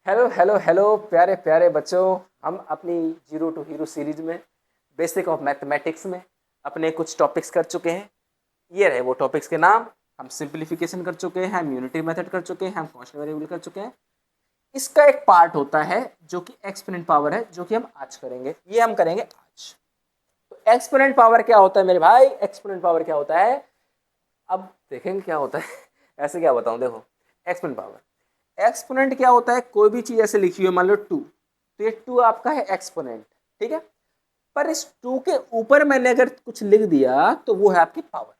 Hello hello hello प्यारे प्यारे बच्चों। हम अपनी जीरो टू हीरो सीरीज में बेसिक ऑफ मैथमेटिक्स में अपने कुछ टॉपिक्स कर चुके हैं। ये रहे वो टॉपिक्स के नाम। हम सिंप्लीफिकेशन कर चुके हैं, हम यूनिटी मेथड कर चुके हैं, हम कांस्टेंट वेरिएबल कर चुके हैं। इसका एक पार्ट होता है जो कि एक्सपोनेंट पावर है, जो कि हम आज करेंगे। ये हम करेंगे आज। तो एक्सपोनेंट पावर क्या होता है मेरे भाई? एक्सपोनेंट पावर क्या होता है अब देखेंगे क्या होता है। ऐसे क्या बताऊं, देखो एक्सपोनेंट पावर, एक्सपोनेंट क्या होता है? कोई भी चीज ऐसे लिखी हुई है, मान लो 2, तो ये 2 आपका है एक्सपोनेंट, ठीक है। पर इस 2 के ऊपर मैंने अगर कुछ लिख दिया तो वो है आपकी पावर।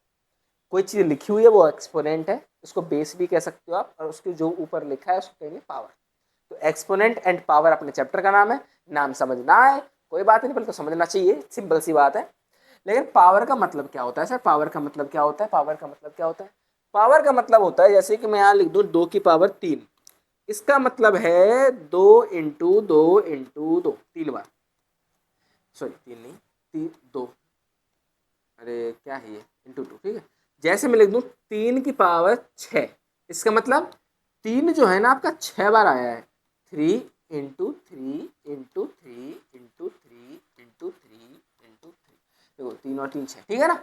कोई चीज लिखी हुई है वो एक्सपोनेंट है, उसको बेस भी कह सकते हो आप, और उसके जो ऊपर लिखा है उसको कहेंगे पावर। तो एक्सपोनेंट एंड पावर अपने चैप्टर का नाम है। नाम समझना है कोई बात नहीं, पहले तो समझना चाहिए, सिंपल सी बात है। लेकिन पावर का मतलब क्या होता है सर? पावर का मतलब क्या होता है? पावर का मतलब क्या होता है? पावर का मतलब होता है, जैसे कि मैं यहाँ लिख दूं 2 की पावर 3, इसका मतलब है 2 × 2 × 2 3 बार। सॉरी 3 नहीं, 2, अरे क्या है ये, × 2, ठीक है। जैसे मैं लिख दूं 3 की पावर 6, इसका मतलब 3 जो है ना आपका 6 बार आया है। 3 × 3 × 3 × 3 × 3 देखो 3 और 3 6, ठीक है ना।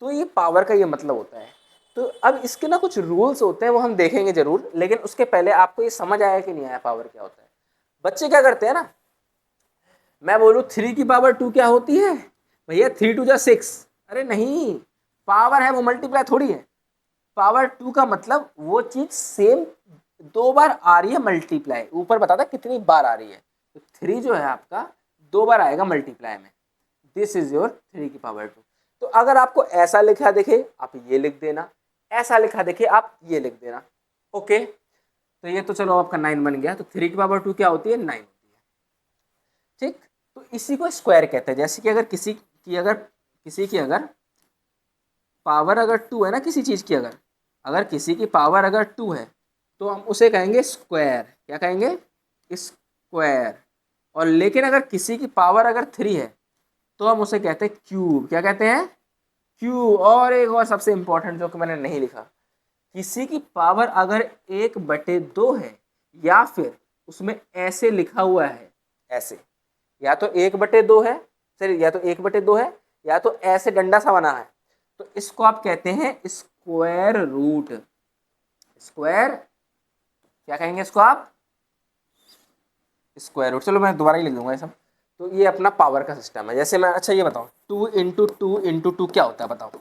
तो ये पावर का ये मतलब होता है। तो अब इसके ना कुछ रूल्स होते हैं, वो हम देखेंगे जरूर, लेकिन उसके पहले आपको ये समझ आया कि नहीं आया पावर क्या होता है? बच्चे क्या करते हैं ना, मैं बोलूं 3 की पावर 2 क्या होती है भैया? 3 × 2 = 6। अरे नहीं, पावर है वो मल्टीप्लाई थोड़ी है। पावर 2 का मतलब वो चीज सेम 2 बार आ रही है मल्टीप्लाई, ऊपर बताता कितनी बार आ रही है। तो 3 जो है आपका 2 बार आएगा मल्टीप्लाई में। दिस इज योर 3 की पावर 2। तो अगर आपको ऐसा लिखा दिखे आप ये लिख देना, ऐसा लिखा दिखे आप ये लिख देना। ओके, तो ये तो चलो आपका 9 बन गया। तो 3 की पावर 2 क्या होती है? 9 होती है, ठीक। तो इसी को स्क्वायर कहते हैं। जैसे कि अगर किसी की अगर पावर अगर 2 है ना, किसी चीज की अगर अगर किसी की पावर अगर 2 है तो हम उसे कहेंगे स्क्वायर। क्या कहेंगे? स्क्वायर। और लेकिन अगर किसी की पावर अगर 3 है तो हम उसे कहते हैं क्यूब। क्या कहते हैं? क्यूब। और एक और सबसे इंपॉर्टेंट जो कि मैंने नहीं लिखा, किसी की पावर अगर 1/2 है या फिर उसमें ऐसे लिखा हुआ है, ऐसे, या तो 1/2 है, सर या तो 1/2 है, या तो ऐसे डंडा सा बना है, तो इसको आप कहते हैं स्क्वायर रूट। स्क्वायर, क्या कहेंगे इसको आप? Square root. चलो मैं दोबारा ही लिख दूंगा ये सब। तो ये अपना पावर का सिस्टम है। जैसे मैं, अच्छा ये बताओ 2 × 2 × 2 क्या होता है बताओ?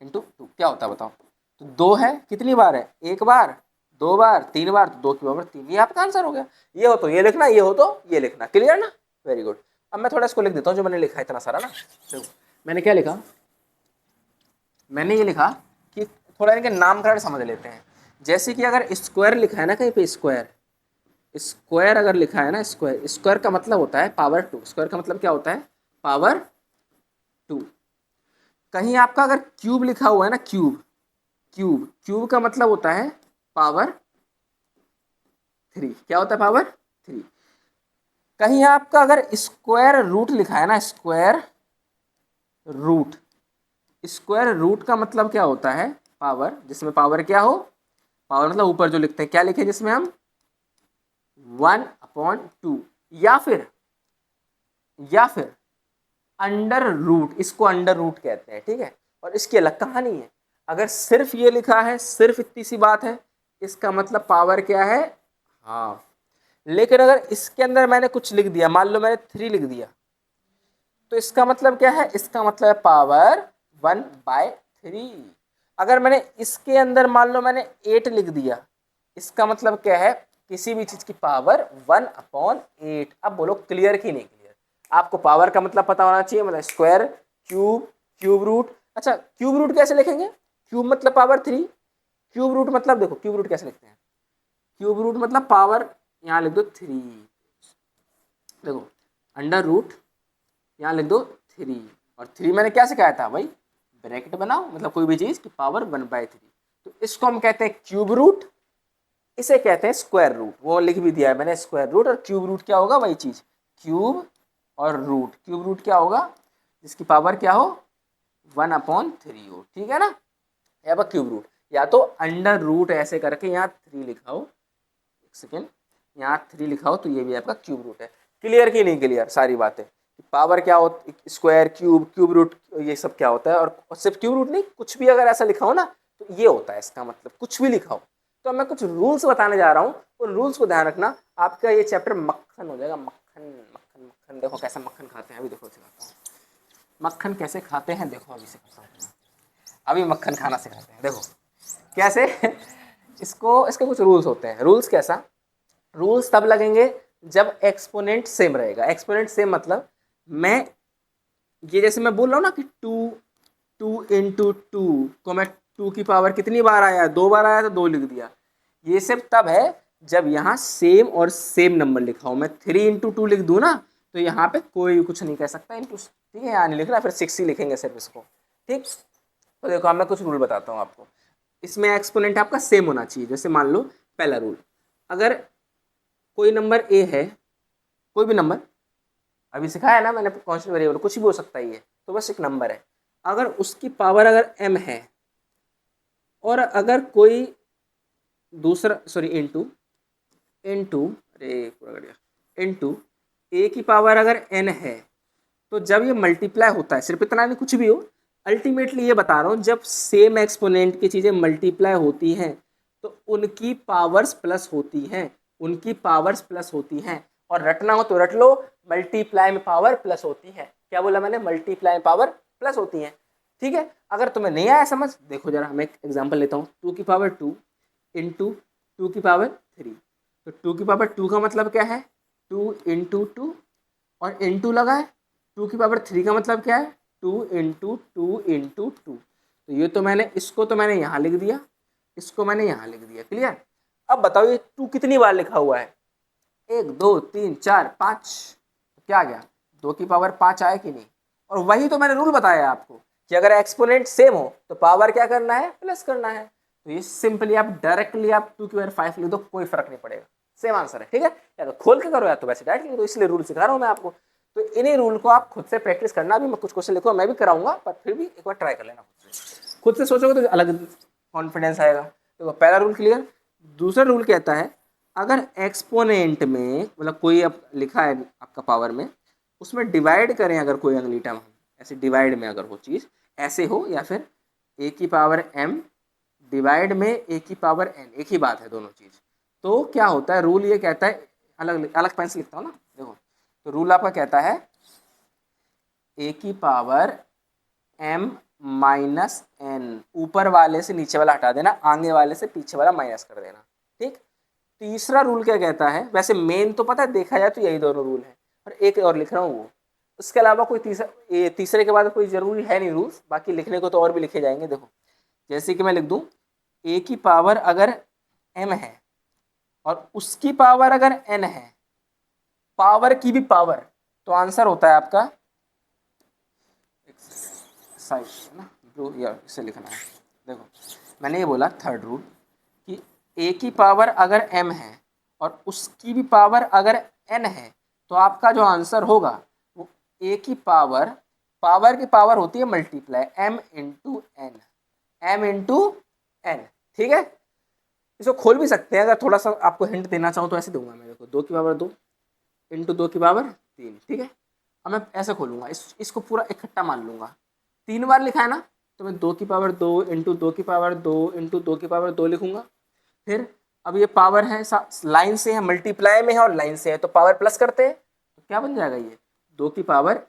× 2 क्या होता है बताओ? तो 2 है, कितनी बार है? 1 बार, 2 बार, 3 बार, तो 2 की पावर 3। ये आपका आंसर हो गया। ये हो तो ये लिखना, ये हो तो ये लिखना। क्लियर ना? Very good. अब मैं थोड़ा इसको लिख देता हूँ जो मैंने लिखा है इतना सारा ना। देखो मैंने क्या लिखा, मैंने ये लिखा कि थोड़ा इनके नामकरण समझ लेते हैं। जैसे कि अगर स्क्वायर लिखा है ना कहीं पे, स्क्वायर, स्क्वायर अगर लिखा है ना, स्क्वायर, स्क्वायर का मतलब होता है पावर 2। स्क्वायर का मतलब क्या होता है? पावर 2। कहीं आपका अगर क्यूब लिखा हुआ है ना, क्यूब, क्यूब, क्यूब का मतलब होता है पावर 3। क्या होता है? पावर 3। कहीं आपका अगर स्क्वायर रूट लिखा है ना, स्क्वायर रूट, स्क्वायर रूट का मतलब क्या होता है? पावर, जिसमें पावर क्या हो? पावर मतलब ऊपर जो लिखते हैं, क्या लिखे जिसमें हम? 1/2। या फिर अंडर रूट, इसको अंडर रूट कहते हैं, ठीक है। और इसकी अलग कहानी है। अगर सिर्फ ये लिखा है, सिर्फ इतनी सी बात है, इसका मतलब पावर क्या है? हाफ। लेकिन अगर इसके अंदर मैंने कुछ लिख दिया, मान लो मैंने 3 लिख दिया, तो इसका मतलब क्या है? इसका मतलब है पावर 1/3। अगर मैंने इसके अंदर मान लो मैंने 8 लिख दिया, इसका मतलब क्या है? किसी भी चीज की पावर 1/8। अब बोलो क्लियर की नहीं क्लियर? आपको पावर का मतलब पता होना चाहिए, मतलब स्क्वायर, क्यूब, क्यूब रूट। अच्छा क्यूब रूट कैसे लिखेंगे? क्यूब मतलब पावर 3, क्यूब रूट मतलब, देखो क्यूब रूट कैसे लिखते हैं? क्यूब रूट मतलब पावर, यहाँ लिख दो 3, देखो अंडर रूट, यहाँ लिख दो 3। और 3 मैंने क्या सिखाया था भाई? ब्रैकेट बनाओ, मतलब कोई भी चीज की पावर 1/3। तो इसको हम कहते हैं क्यूब रूट, इसे कहते हैं स्क्वायर रूट। वो लिख भी दिया है मैंने, स्क्वायर रूट और क्यूब रूट क्या होगा? वही चीज, क्यूब और रूट। क्यूब रूट क्या होगा? जिसकी पावर क्या हो? 1/3 हो, ठीक है ना। या क्यूब रूट, या तो अंडर रूट ऐसे करके यहाँ 3 लिखा हो, सेकेंड, यहाँ 3 लिखा हो तो ये भी आपका क्यूब रूट है। क्लियर की नहीं क्लियर सारी बातें? पावर क्या होता, स्क्वायर, क्यूब, क्यूब रूट, ये सब क्या होता है। और सिर्फ क्यूब रूट नहीं, कुछ भी अगर ऐसा लिखा हो ना तो ये होता है इसका मतलब, कुछ भी लिखा हो। तो मैं कुछ रूल्स बताने जा रहा हूँ, उन रूल्स को ध्यान रखना, आपका ये चैप्टर मक्खन हो जाएगा। मक्खन मक्खन मक्खन, देखो कैसे मक्खन खाते हैं, अभी देखो सिखाता हूँ मक्खन कैसे खाते हैं। देखो अभी सिखाता हूँ, अभी मक्खन खाना सिखाते हैं, देखो कैसे। इसके कुछ रूल्स होते हैं। रूल्स कैसा, रूल्स तब लगेंगे जब एक्सपोनेंट सेम रहेगा। एक्सपोनेंट सेम मतलब मैं ये जैसे मैं बोल रहा हूँ ना कि 2 इंटू 2 को मैं 2 की पावर कितनी बार आया, 2 बार आया तो 2 लिख दिया। ये सिर्फ तब है जब यहाँ सेम और सेम नंबर लिखा हो। मैं 3 इंटू 2 लिख दूँ ना तो यहाँ पे कोई कुछ नहीं कह सकता इंटू, ठीक है, यहाँ नहीं लिखना, फिर 6 ही लिखेंगे सिर्फ इसको, ठीक। तो देखो अब मैं कुछ रूल बताता हूँ आपको। इसमें एक्सपोनेंट आपका सेम होना चाहिए। जैसे मान लो पहला रूल, अगर कोई नंबर ए है, कोई भी नंबर, अभी सिखाया ना मैंने, कांस्टेंट वेरिएबल कुछ भी हो सकता है ये, तो बस एक नंबर है, अगर उसकी पावर अगर m है और अगर कोई दूसरा, सॉरी इनटू अरे पूरा गया, इनटू a की पावर अगर n है, तो जब ये मल्टीप्लाई होता है, सिर्फ इतना नहीं कुछ भी हो, अल्टीमेटली ये बता रहा हूँ, जब सेम एक्सपोनेंट की चीज़ें मल्टीप्लाई होती हैं तो उनकी पावर्स प्लस होती हैं, उनकी पावर्स प्लस होती हैं। और रटना हो तो रट लो, मल्टीप्लाई में पावर प्लस होती है। क्या बोला मैंने, मल्टीप्लाई में पावर प्लस होती है, ठीक है। अगर तुम्हें नहीं आया समझ, देखो जरा मैं एक एग्जांपल लेता हूँ। 2 की पावर 2 इंटू 2 की पावर 3, तो 2 की पावर 2 का मतलब क्या है, 2 इंटू 2, और इंटू लगा है। 2 की पावर 3 का मतलब क्या है, 2 इंटू 2 इंटू 2। तो ये तो मैंने, इसको तो मैंने यहाँ लिख दिया, इसको मैंने यहाँ लिख दिया, क्लियर। अब बताओ ये 2 कितनी बार लिखा हुआ है, 1 2 3 4 5, क्या आ गया, 2 की पावर 5 आया कि नहीं। और वही तो मैंने रूल बताया आपको कि अगर एक्सपोनेंट सेम हो तो पावर क्या करना है, प्लस करना है। तो ये सिंपली आप डायरेक्टली आप 2 की पावर 5 लिख दो, कोई फर्क नहीं पड़ेगा, सेम आंसर है, ठीक है। या तो खोल के करो या तो वैसे डायरेक्ट लिख दो, इसलिए रूल सिखा रहा हूँ मैं आपको। तो इन्हीं रूल को आप खुद से प्रैक्टिस करना। अभी मैं कुछ क्वेश्चन लिखूंगा, मैं भी कराऊंगा, पर फिर भी एक बार ट्राई कर लेना खुद से सोचोगे तो अलग कॉन्फिडेंस आएगा। तो पहला रूल क्लियर। दूसरा रूल कहता है, अगर एक्सपोनेंट में मतलब कोई अब लिखा है आपका पावर में, उसमें डिवाइड करें अगर कोई अगली टर्म, ऐसे डिवाइड में अगर हो चीज़ ऐसे हो, या फिर a की पावर m डिवाइड में a की पावर n, एक ही बात है दोनों चीज़, तो क्या होता है, रूल ये कहता है, अलग अलग पेन से लिखता हूँ ना, देखो। तो रूल आपका कहता है a की पावर m माइनस n, ऊपर वाले से नीचे वाला हटा देना, आगे वाले से पीछे वाला माइनस कर देना, ठीक। तीसरा रूल क्या कहता है, वैसे मेन तो पता है, देखा जाए तो यही दोनों रूल है, और एक और लिख रहा हूँ वो, उसके अलावा कोई तीसरे के बाद कोई जरूरी है नहीं रूल्स, बाकी लिखने को तो और भी लिखे जाएंगे। देखो जैसे कि मैं लिख दूँ a की पावर अगर m है और उसकी पावर अगर n है, पावर की भी पावर, तो आंसर होता है आपका साइड ना, ब्लू या इसे लिखना है। देखो मैंने ये बोला थर्ड रूल कि a की पावर अगर m है और उसकी भी पावर अगर n है, तो आपका जो आंसर होगा वो a की पावर, पावर की पावर होती है multiply, m into n, m into n, ठीक है। इसको खोल भी सकते हैं, अगर थोड़ा सा आपको हिंट देना चाहूँ तो ऐसे दूंगा मैं, देखो 2 की पावर 2 इंटू 2 की पावर 3, ठीक है। अब मैं ऐसे खोलूंगा, इसको पूरा इकट्ठा मान लूंगा, 3 बार लिखा है ना, तो मैं 2 की पावर 2 इंटू 2 की पावर 2 इंटू 2 की पावर 2 लिखूंगा। फिर अब ये पावर है, लाइन से है, मल्टीप्लाई में है और लाइन से है, तो पावर प्लस करते हैं, तो क्या बन जाएगा, ये 2 की पावर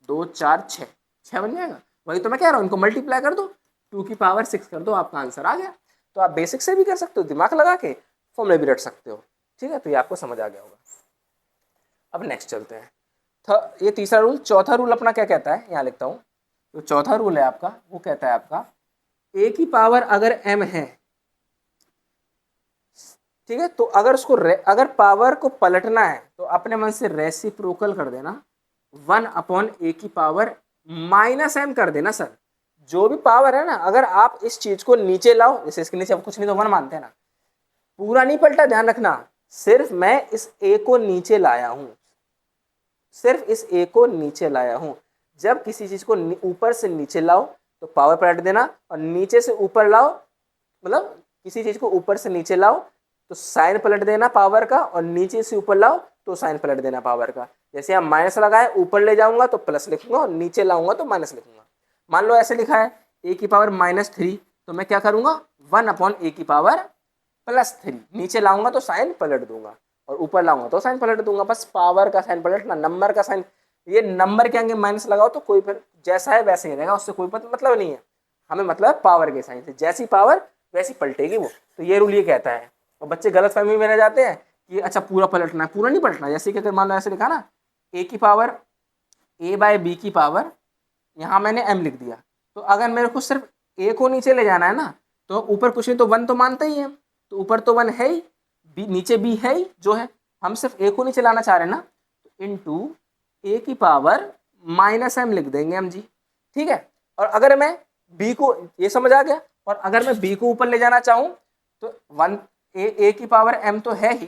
2 4 6, 6 बन जाएगा। वही तो मैं कह रहा हूँ, इनको मल्टीप्लाई कर दो, 2 की पावर 6 कर दो, आपका आंसर आ गया। तो आप बेसिक से भी कर सकते हो, दिमाग लगा के फॉर्मूले भी रट सकते हो, ठीक है। तो ये आपको समझ आ गया होगा। अब नेक्स्ट चलते हैं, ये तीसरा रूल। चौथा रूल अपना क्या कहता है, यहाँ लिखता हूँ। तो चौथा रूल है आपका, वो कहता है आपका a की पावर अगर m है, ठीक है, तो अगर उसको अगर पावर को पलटना है तो अपने मन से रेसिप्रोकल कर देना, 1 अपॉन a की पावर माइनस m कर देना। सर जो भी पावर है ना, अगर आप इस चीज को नीचे लाओ, जैसे इसके नीचे अब कुछ नहीं तो 1 मानते हैं ना, पूरा नहीं पलटा, ध्यान रखना, सिर्फ मैं इस a को नीचे लाया हूं, सिर्फ इस a को नीचे लाया हूं। जब किसी चीज को ऊपर से नीचे लाओ तो पावर पलट देना, और नीचे से ऊपर लाओ, मतलब किसी चीज को ऊपर से नीचे लाओ तो साइन पलट देना पावर का, और नीचे से ऊपर लाओ तो साइन पलट देना पावर का। जैसे यहाँ माइनस लगाए, ऊपर ले जाऊंगा तो प्लस लिखूंगा, और नीचे लाऊंगा तो माइनस लिखूंगा। मान लो ऐसे लिखा है ए की पावर -3, तो मैं क्या करूंगा 1/a की पावर +3, नीचे लाऊंगा तो साइन पलट दूंगा, और ऊपर लाऊंगा तो साइन पलट दूंगा। बस पावर का साइन पलटना, नंबर का साइन, ये नंबर के आगे माइनस लगाओ तो कोई फिर जैसा है वैसे ही रहेगा, उससे कोई मतलब नहीं है। हमें मतलब पावर के साइन से, जैसी पावर वैसी पलटेगी वो। तो ये रूल ये कहता है। और बच्चे गलत फहमी में रह जाते हैं कि अच्छा पूरा पलटना है, पूरा नहीं पलटना। जैसे कि अगर मान लो ऐसे लिखा ना a की पावर a/b की पावर, यहाँ मैंने m लिख दिया, तो अगर मेरे को सिर्फ a को नीचे ले जाना है ना, तो ऊपर कुछ नहीं तो 1 तो मानते ही है, तो ऊपर तो 1 है ही, नीचे b है ही जो है, हम सिर्फ a को नीचे लाना चाह रहे हैं ना, तो इंटू a की पावर -m लिख देंगे हम जी, ठीक है। और अगर मैं b को, ये समझ आ गया, और अगर मैं b को ऊपर ले जाना चाहूँ तो a की पावर m तो है ही,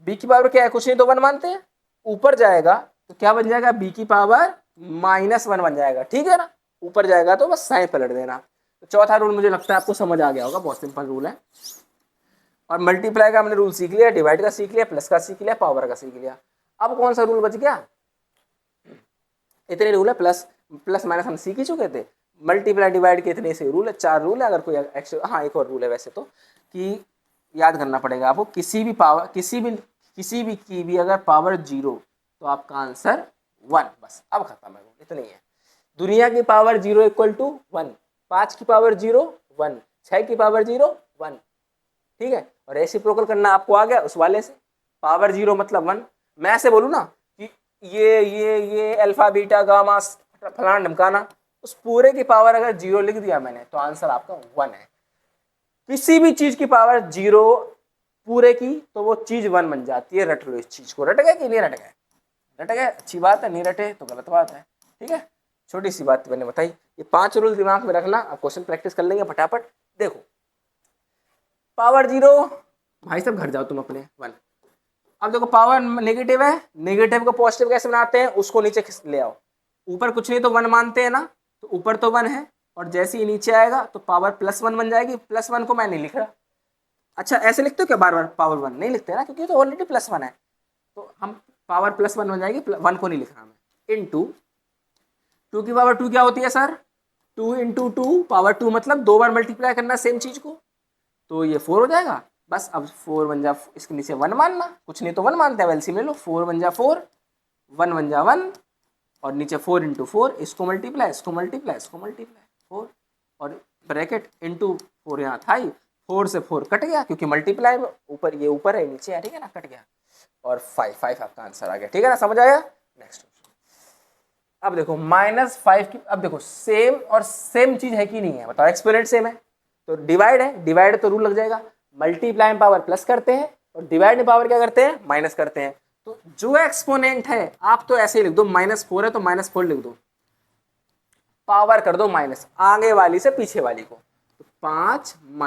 b की पावर क्या है, कुछ नहीं तो 1 मानते हैं, ऊपर जाएगा तो क्या बन जाएगा, b की पावर -1 बन जाएगा, ठीक है ना। ऊपर जाएगा तो बस साइन पलट देना। तो चौथा रूल मुझे लगता है आपको समझ आ गया होगा, बहुत सिंपल रूल है। और मल्टीप्लाई का हमने रूल सीख लिया, डिवाइड का सीख लिया, प्लस का सीख लिया, पावर का सीख लिया। अब कौन सा रूल बच गया, इतने रूल है। प्लस माइनस हम सीख ही चुके थे, मल्टीप्लाई डिवाइड के इतने से रूल है, 4 रूल है। अगर कोई एक्स्ट्रा, हाँ एक और रूल है वैसे तो, कि याद करना पड़ेगा आपको, किसी भी पावर, किसी भी की भी अगर पावर 0 तो आपका आंसर 1, बस अब खत्म है, इतना ही है। दुनिया की पावर 0 = 1, 5 की पावर 0 1, 6 की पावर 0 1, ठीक है। और रेसिप्रोकल करना आपको आ गया उस वाले से, पावर 0 मतलब 1। मैं ऐसे बोलूँ ना कि ये अल्फा बीटा गामा फलाना ढमकाना, उस पूरे की पावर अगर 0 लिख दिया मैंने तो आंसर आपका 1 है। किसी भी चीज की पावर 0 पूरे की तो वो चीज 1 बन जाती है। रट लो इस चीज को, रट गए कि नहीं रट गए, रट गए अच्छी बात है, नहीं रटे तो गलत बात है, ठीक है। छोटी सी बात मैंने बताई, ये 5 रूल दिमाग में रखना। अब क्वेश्चन प्रैक्टिस कर लेंगे फटाफट। देखो पावर 0, भाई साहब घर जाओ तुम अपने 1। अब देखो पावर नेगेटिव है, नेगेटिव को पॉजिटिव कैसे बनाते हैं, उसको नीचे ले आओ। ऊपर कुछ नहीं तो 1 मानते हैं ना, तो ऊपर तो 1 है, और जैसे ही नीचे आएगा तो पावर +1 बन जाएगी। +1 को मैं नहीं लिख रहा। अच्छा ऐसे लिखते हो क्या बार बार पावर 1, नहीं लिखते ना, क्योंकि तो ऑलरेडी +1 है, तो हम पावर +1 बन जाएगी, 1 को नहीं लिख रहा मैं। इंटू 2 की पावर 2 क्या होती है सर, 2 × 2 पावर 2, मतलब 2 बार मल्टीप्लाई करना सेम चीज को, तो ये 4 हो जाएगा। बस अब 4 बन जा, इसके नीचे 1 मानना, कुछ नहीं तो 1 मानते हैं, एलसीएम ले लो, 4 बन जा 4, 1 बन जा 1, और नीचे 4 × 4, इसको मल्टीप्लाई, इसको मल्टीप्लाई, इसको मल्टीप्लाई 4, और ब्रैकेट इंटू 4 यहाँ था ही, 4 से 4 कट गया, क्योंकि मल्टीप्लाई ऊपर, ये ऊपर है नीचे है, ठीक है ना, कट गया, और 5 आपका आंसर आ गया, ठीक है ना, समझ आया। नेक्स्ट अब देखो -5 की, अब देखो सेम और सेम चीज है कि नहीं है, बताओ। एक्सपोनेंट सेम है तो डिवाइड है, डिवाइड तो रूल लग जाएगा, मल्टीप्लाई में पावर प्लस करते हैं और डिवाइड में पावर क्या करते हैं, माइनस करते हैं। तो जो एक्सपोनेंट है आप तो ऐसे ही लिख दो, -4 है तो -4 लिख दो, पावर कर दो माइनस, आगे वाली से पीछे वाली को, तो 5 -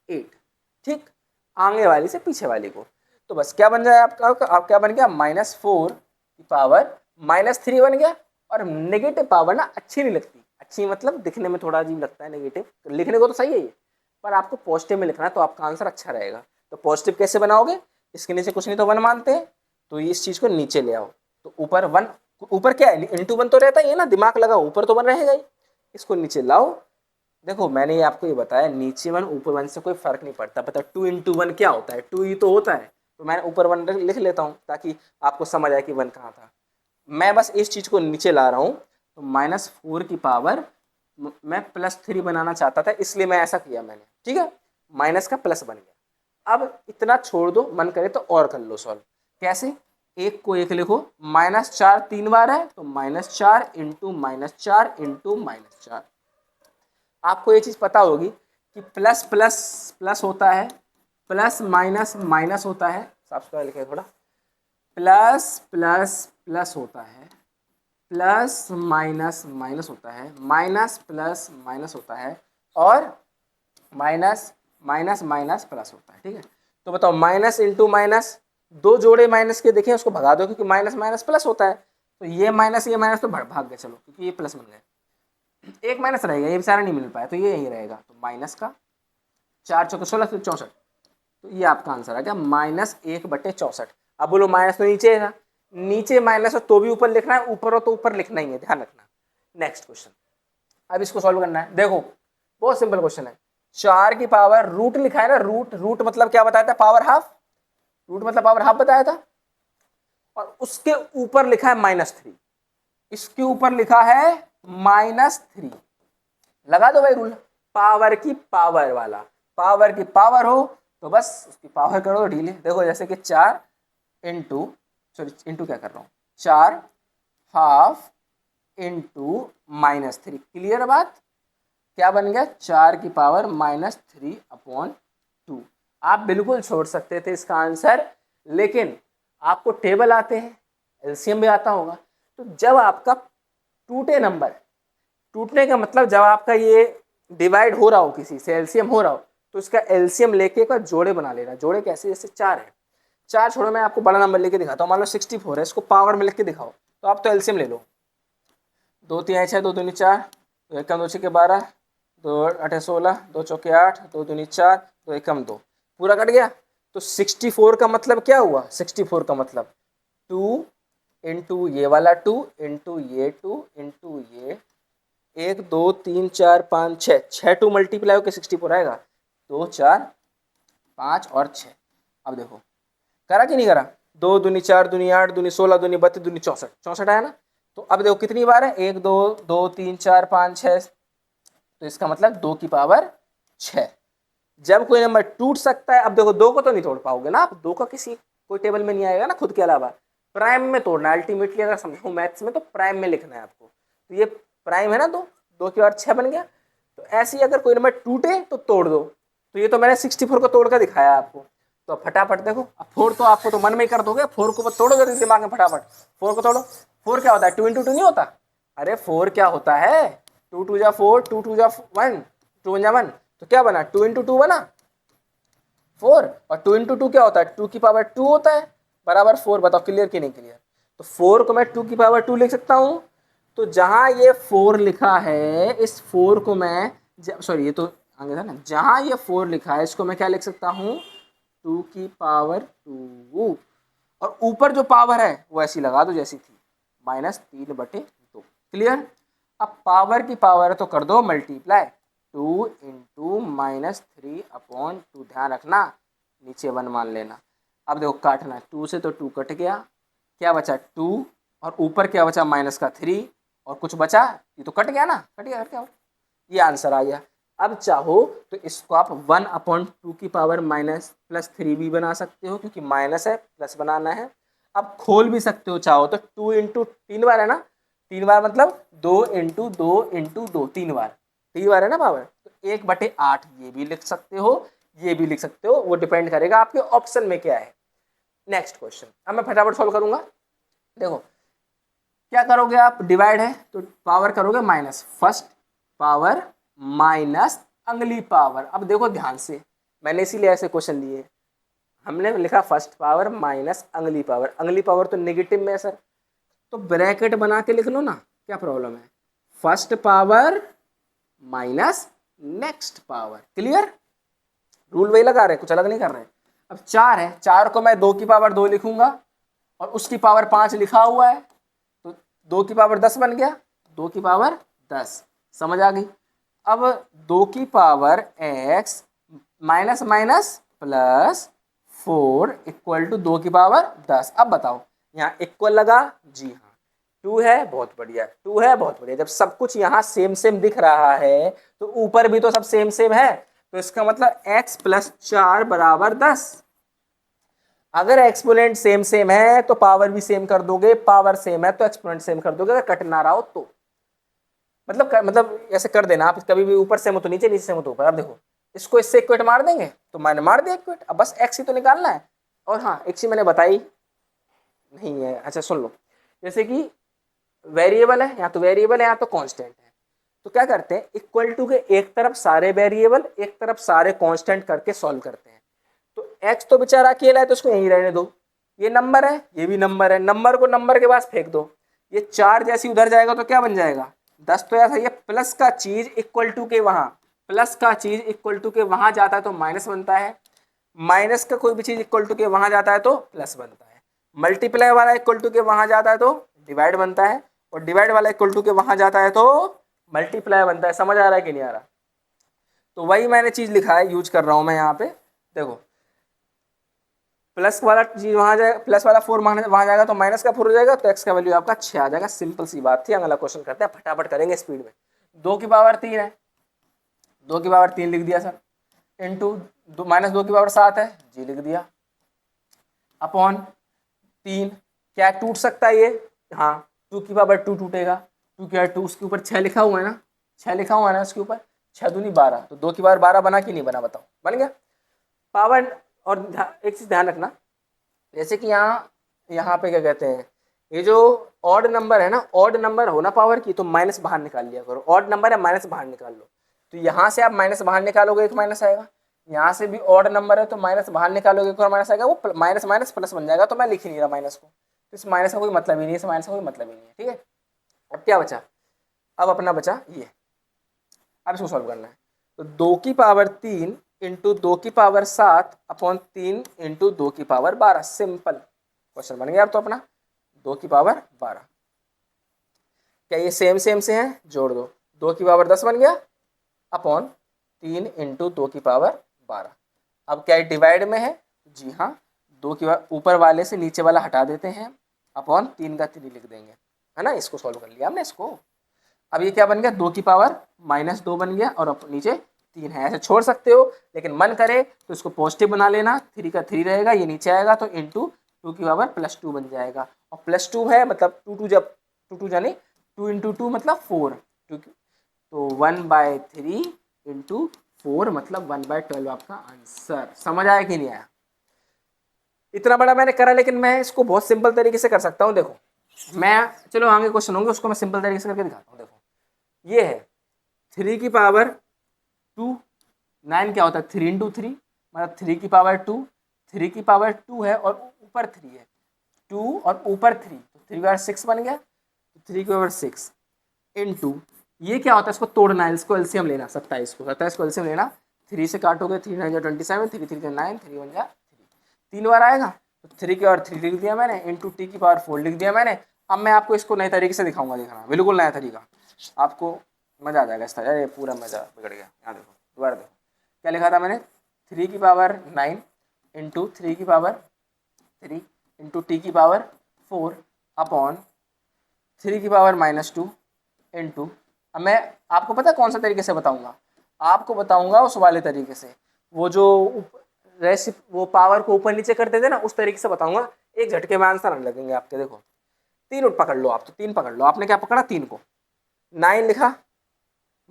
8, ठीक, आगे वाली से पीछे वाली को। तो बस क्या बन जाए आपका, आप क्या बन गया, -4 की पावर -3 बन गया। और नेगेटिव पावर ना अच्छी नहीं लगती, अच्छी मतलब दिखने में थोड़ा अजीब लगता है, नेगेटिव लिखने को तो सही है ये, पर आपको पॉजिटिव में लिखना है तो आपका आंसर अच्छा रहेगा। तो पॉजिटिव कैसे बनाओगे, इसके नीचे कुछ नहीं तो 1 मानते हैं, तो इस चीज को नीचे ले आओ, तो ऊपर 1, ऊपर क्या है, × 1 तो रहता ही है ना, दिमाग लगाओ, ऊपर तो 1 रहेगा ही, इसको नीचे लाओ। देखो मैंने ये आपको ये बताया, नीचे 1 ऊपर 1 से कोई फर्क नहीं पड़ता। पता 2 × 1 क्या होता है, 2 ही तो होता है, तो मैंने ऊपर 1 लिख लेता हूँ ताकि आपको समझ आए कि 1 कहाँ था। मैं बस इस चीज को नीचे ला रहा हूँ, तो -4 की पावर मैं +3 बनाना चाहता था, इसलिए मैं ऐसा किया मैंने, ठीक है, माइनस का प्लस बन गया। अब इतना छोड़ दो, मन करे तो और कर लो सॉल्व। कैसे, 1 को 1 लिखो, -4 3 बार है तो -4 × -4 × -4। आपको ये चीज पता होगी कि प्लस प्लस प्लस होता है, प्लस माइनस माइनस होता है, साफ सुथरा लिखे थोड़ा, प्लस प्लस प्लस होता है, प्लस माइनस माइनस होता है, माइनस प्लस माइनस होता है, और माइनस माइनस माइनस प्लस होता है, ठीक है। तो बताओ माइनस × माइनस, 2 जोड़े माइनस के देखें, उसको भगा दो, क्योंकि माइनस माइनस प्लस होता है, तो ये माइनस तो भाग गए, चलो क्योंकि ये प्लस बन गए, एक माइनस रहेगा, ये बेचारा नहीं मिल पाया, तो ये यही रहेगा। तो माइनस का 4 × 4 = 16, 64, तो ये आपका आंसर आ गया -1/64। अब बोलो माइनस तो नीचे है, नीचे माइनस हो तो भी ऊपर लिखना है, ऊपर हो तो ऊपर लिखना ही है, ध्यान रखना। नेक्स्ट क्वेश्चन, अब इसको सॉल्व करना है। देखो बहुत सिंपल क्वेश्चन है, 4 की पावर रूट लिखा है ना, रूट, रूट मतलब क्या बताया था, पावर हाफ, रूट मतलब पावर हाफ बताया था, और उसके ऊपर लिखा है -3, इसके ऊपर लिखा है -3। लगा दो भाई रूल, पावर की पावर वाला, पावर की पावर हो तो बस उसकी पावर करो ढीले। देखो जैसे कि 4 इंटू, सॉरी इंटू क्या कर रहा हूँ, 4 हाफ इंटू -3, क्लियर बात, क्या बन गया 4 की पावर -3/2। आप बिल्कुल छोड़ सकते थे इसका आंसर, लेकिन आपको टेबल आते हैं, एलसीएम भी आता होगा, तो जब आपका टूटे नंबर, टूटने का मतलब जब आपका ये डिवाइड हो रहा हो किसी से, एलसीएम हो रहा हो, तो इसका एलसीएम लेके का जोड़े बना लेना। जोड़े कैसे, जैसे 4 है, 4 छोड़ो, मैं आपको बड़ा नंबर लेके दिखाता हूँ, मान लो 64 है, इसको पावर में लिख के दिखाओ, तो आप तो एलसीएम ले लो, 2 3 6 2 दूनी 4, 2 एकम 2 6 12, 2 8 16, 2 चौके 8, 2 दूनी 4, 2 एकम 2, पूरा कट गया। तो 64 का मतलब क्या हुआ, 64 का मतलब 2 इंटू ये वाला 2 इंटू ये 2 इंटू ये 1 2 3 4 5 6, 6 2 मल्टीप्लाई होकर 64 आएगा, 2 4 5 और 6। अब देखो करा कि नहीं करा, 2 दूनी 4 दूनी 8 दूनी 16 दूनी 32 दूनी 64, 64 आया ना। तो अब देखो कितनी बार है, 1 2 2 3 4 5 6, तो इसका मतलब 2 की पावर 6। जब कोई नंबर टूट सकता है, अब देखो 2 को तो नहीं तोड़ पाओगे ना आप, 2 का किसी कोई टेबल में नहीं आएगा ना खुद के अलावा, प्राइम में तोड़ना है अल्टीमेटली, अगर समझो मैथ्स में तो प्राइम में लिखना है आपको। तो ये प्राइम है ना, 2 2 की पावर 6 बन गया। तो ऐसे ही अगर कोई नंबर टूटे तो तोड़ दो, तो ये तो मैंने 64 को तोड़ कर दिखाया आपको। तो फटाफट देखो, अब 4 तो आपको तो मन में ही कर दोगे, 4 को तोड़ो जल्दी दिमाग में फटाफट, 4 को तोड़ो। 4 क्या होता है, 2 इंटू 2 नहीं होता, अरे 4 क्या होता है, 2 2 जा 4, 2 2 जा 1, 2 1 जा 1, तो क्या बना 2 इंटू 2 बना 4, और 2 इंटू 2 क्या होता है, 2 की पावर 2 होता है, बराबर 4। बताओ क्लियर कि नहीं क्लियर। तो 4 को मैं 2 की पावर 2 लिख सकता हूँ, तो जहां ये 4 लिखा है, इस 4 को मैं, सॉरी ये तो आगे था ना, जहां ये 4 लिखा है इसको मैं क्या लिख सकता हूँ, 2 की पावर 2, और ऊपर जो पावर है वो ऐसी लगा दो जैसी थी, -3/2, क्लियर। अब पावर की पावर तो कर दो मल्टीप्लाई, 2 इंटू -3/2, ध्यान रखना नीचे 1 मान लेना। अब देखो काटना, 2 से तो 2 कट गया, क्या बचा 2, और ऊपर क्या बचा -3, और कुछ बचा, ये तो कट गया ना, कट गया, कट गया, ये आंसर आ गया। अब चाहो तो इसको आप 1/2 की पावर -+3 भी बना सकते हो, क्योंकि माइनस है प्लस बनाना है। अब खोल भी सकते हो चाहो तो, 2 इंटू 3 बार है ना, 3 बार मतलब 2 इंटू 2 इंटू 2, 3 बार, 3 बार है ना पावर, तो 1/8 ये भी लिख सकते हो, ये भी लिख सकते हो, वो डिपेंड करेगा आपके ऑप्शन में क्या है। नेक्स्ट क्वेश्चन, अब मैं फटाफट सॉल्व करूंगा। देखो क्या करोगे आप, डिवाइड है तो पावर करोगे माइनस, फर्स्ट पावर माइनस अगली पावर। अब देखो ध्यान से, मैंने इसीलिए ऐसे क्वेश्चन लिए, हमने लिखा फर्स्ट पावर माइनस अगली पावर, अगली पावर तो नेगेटिव में है सर, तो ब्रैकेट बना के लिख लो ना, क्या प्रॉब्लम है, first power minus next power, clear. Rule वही लगा रहे, कुछ अलग नहीं कर रहे। अब 4 है, 4 को मैं 2 की पावर 2 लिखूंगा, और उसकी पावर 5 लिखा हुआ है, तो 2 की पावर 10 बन गया, 2 की पावर 10, समझ आ गई। अब 2 की power x minus minus plus 4 equal to 2 की पावर 10। अब बताओ यहाँ इक्वल लगा, जी हाँ, 2 है, बहुत बढ़िया, 2 है, बहुत बढ़िया। जब सब कुछ यहाँ सेम सेम दिख रहा है तो ऊपर भी तो सब सेम सेम है, तो इसका मतलब x + 4 = 10। अगर एक्सपोनेंट सेम सेम है तो पावर भी सेम कर दोगे, पावर सेम है तो एक्सपोनेंट सेम कर दोगे, अगर कट ना रहा हो तो। मतलब ऐसे कर देना आप, कभी भी ऊपर सेम हो तो नीचे, नीचे सेम हो तो ऊपर। अब देखो इसको इससे इक्वेट मार देंगे, तो मैंने मार दिया इक्वेट, अब बस एक्स ही तो निकालना है। और हाँ एक चीज मैंने बताई नहीं है, अच्छा सुन लो, जैसे कि वेरिएबल है, या तो वेरिएबल है या तो कांस्टेंट है, तो क्या करते हैं, इक्वल टू के एक तरफ सारे वेरिएबल, एक तरफ सारे कांस्टेंट करके सॉल्व करते हैं। तो एक्स तो बेचारा अकेला है तो उसको यहीं रहने दो, ये नंबर है, ये भी नंबर है, नंबर को नंबर के पास फेंक दो, ये 4 जैसी उधर जाएगा तो क्या बन जाएगा 10, तो ऐसा ये प्लस का चीज इक्वल टू के वहां, प्लस का चीज इक्वल टू के वहां जाता है तो माइनस बनता है, माइनस का कोई भी चीज इक्वल टू के वहां जाता है तो प्लस बनता है, मल्टीप्लाई वाला इक्वल टू के वहां जाता है तो डिवाइड बनता है, और डिवाइड वाला इक्वल टू के वहां जाता है तो मल्टीप्लाई बनता है। समझ आ रहा है कि नहीं आ रहा? तो वही मैंने चीज लिखा है, यूज कर रहा हूं मैं यहाँ पे। देखो प्लस वाला चीज वहां जाएगा, प्लस वाला 4 वहां जाएगा तो माइनस का 4 हो जाएगा, तो एक्स का वैल्यू आपका 6 आ जाएगा। सिंपल सी बात थी। अगला क्वेश्चन करते हैं, फटाफट करेंगे स्पीड में। 2 की पावर 3 है, 2 की पावर 3 लिख दिया सर, इंटू माइनस 2 की पावर 7 है जी लिख दिया, अपॉन 3। क्या टूट सकता है ये? हाँ, 2 की पावर 2 टूटेगा, 2 क्या 2, उसके ऊपर 6 लिखा हुआ है ना, 6 लिखा हुआ है ना उसके ऊपर, 6 दूनी 12, तो 2 की पावर 12 बना कि नहीं बना बताओ? बन गया पावर। और एक चीज ध्यान रखना, जैसे कि यहाँ पे क्या कहते हैं, ये जो ऑड नंबर है ना, ऑड नंबर हो ना पावर की, तो माइनस बाहर निकाल लिया करो। ऑड नंबर है, माइनस बाहर निकाल लो, तो यहाँ से आप माइनस बाहर निकालोगे एक माइनस आएगा, यहाँ से भी ऑड नंबर है तो माइनस बाहर निकालोगे एक और माइनस आएगा, वो माइनस माइनस प्लस बन जाएगा। तो मैं लिख ही नहीं रहा माइनस को, तो इस माइनस का कोई मतलब ही नहीं है, इस माइनस का कोई मतलब ही नहीं है। ठीक है, अब क्या बचा? अब अपना बचा ये, अब इसको सॉल्व करना है। तो 2 की पावर 3 इंटू 2 की पावर 7 अपॉन 3 इंटू 2 की पावर 12। सिंपल क्वेश्चन बन गया अब तो अपना, 2 की पावर 12। क्या ये सेम सेम से हैं? जोड़ दो, 2 की पावर 10 बन गया, अपॉन 3 इंटू 2 की पावर 12। अब क्या डिवाइड में है? जी हाँ, 2 की पावर ऊपर वाले से नीचे वाला हटा देते हैं, अपॉन 3 का 3 लिख देंगे, है ना। इसको सॉल्व कर लिया हमने इसको। अब ये क्या बन गया? 2 की पावर -2 बन गया, और नीचे 3 है। ऐसे छोड़ सकते हो, लेकिन मन करे तो इसको पॉजिटिव बना लेना, 3 का 3 रहेगा, ये नीचे आएगा तो इंटू 2 की पावर +2 बन जाएगा। और +2 है मतलब 2 जब 2 यानी 2 इंटू 2 मतलब 4, तो 1/3 इंटू 4 मतलब 1/12 आपका आंसर। समझ आया कि नहीं आया? इतना बड़ा मैंने करा, लेकिन मैं इसको बहुत सिंपल तरीके से कर सकता हूँ। देखो मैं, चलो आगे क्वेश्चन होंगे उसको मैं सिंपल तरीके से करके दिखाता हूँ। देखो ये है 3 की पावर 2, 9 क्या होता है? 3 इंटू 3 मतलब 3 की पावर 2, 3 की पावर 2 है और ऊपर 3 है, 2 और ऊपर 3, तो 3 की पावर 6 बन गया, तो 3 की पावर 6 इंटू ये क्या होता है? इसको तोड़ना है, इसको एलसीएम लेना, 27 को एलसीएम लेना, 3 से काटोगे 3 9 27, 3 3 9, 3 1 3, 3 बार आएगा, तो 3 की पावर 3 लिख दिया मैंने, इंटू टी की पावर 4 लिख दिया मैंने। अब मैं आपको इसको नए तरीके से दिखाऊंगा, देखना बिल्कुल नया तरीका, आपको मजा आ जाएगा इस तरह। अरे पूरा मजा बिगड़ गया। यहाँ देखो, दोबारा देखो क्या लिखा था मैंने, 3 की पावर 9 इंटू 3 की पावर 3 इंटू टी की पावर 4 अपॉन 3 की पावर -2 इंटू, अब मैं आपको पता है कौन सा तरीके से बताऊंगा? आपको बताऊंगा उस वाले तरीके से, वो जो वो पावर को ऊपर नीचे करते थे ना, उस तरीके से बताऊंगा। एक झटके में आंसर आने लगेंगे आपके। देखो 3 पकड़ लो आप, तो 3 पकड़ लो। आपने क्या पकड़ा? 3 को 9 लिखा,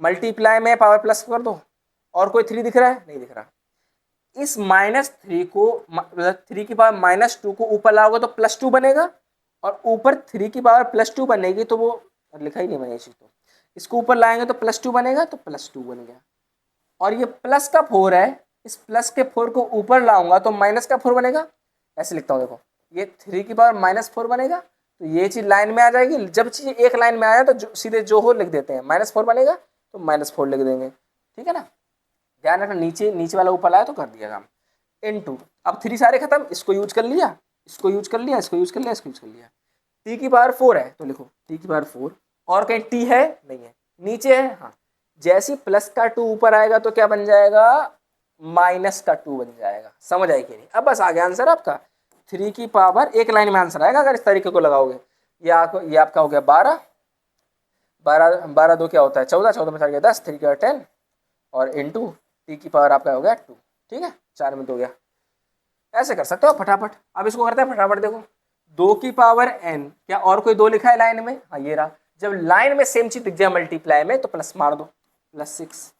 मल्टीप्लाई में पावर प्लस कर दो, और कोई 3 दिख रहा है? नहीं दिख रहा। इस -3 को, 3 की पावर -2 को ऊपर लाओगे तो +2 बनेगा, और ऊपर 3 की पावर +2 बनेगी, तो वो लिखा ही नहीं मैंने ये चीज, तो इसको ऊपर लाएंगे तो +2 बनेगा, तो +2 बन गया। और ये प्लस का 4 है, इस प्लस के 4 को ऊपर लाऊंगा तो माइनस का 4 बनेगा। ऐसे लिखता हूँ, देखो ये 3 की पावर -4 बनेगा, तो ये चीज लाइन में आ जाएगी। जब चीज एक लाइन में आया तो सीधे जो हो लिख देते हैं, -4 बनेगा तो -4 लिख देंगे। ठीक है ना, ध्यान रखना, नीचे वाला ऊपर लाया तो कर दिया काम। इनटू, अब 3 सारे खत्म, इसको यूज कर लिया, इसको यूज कर लिया, इसको यूज कर लिया, इसको यूज कर लिया। टी की पावर 4 है तो लिखो टी की पावर 4, और कहीं टी है? नहीं है, नीचे है। हाँ, जैसे प्लस का 2 ऊपर आएगा तो क्या बन जाएगा? माइनस का 2 बन जाएगा। समझ आई कि नहीं? अब बस आ गया आंसर आपका। 3 की पावर, एक लाइन में आंसर आएगा अगर इस तरीके को लगाओगे। ये आपका हो गया 12, 12 2 क्या होता है? 14, 14 में 4 गया 10, 3 का 10, और इंटू टी की पावर आपका हो गया 2। ठीक है, 4 में 2 गया। ऐसे कर सकते हो फटाफट। अब इसको करते हैं फटाफट। देखो 2 की पावर n, क्या और कोई 2 लिखा है लाइन में? हाँ ये रहा। जब लाइन में सेम चीज दिख जाए मल्टीप्लाई में तो प्लस मार दो, +6,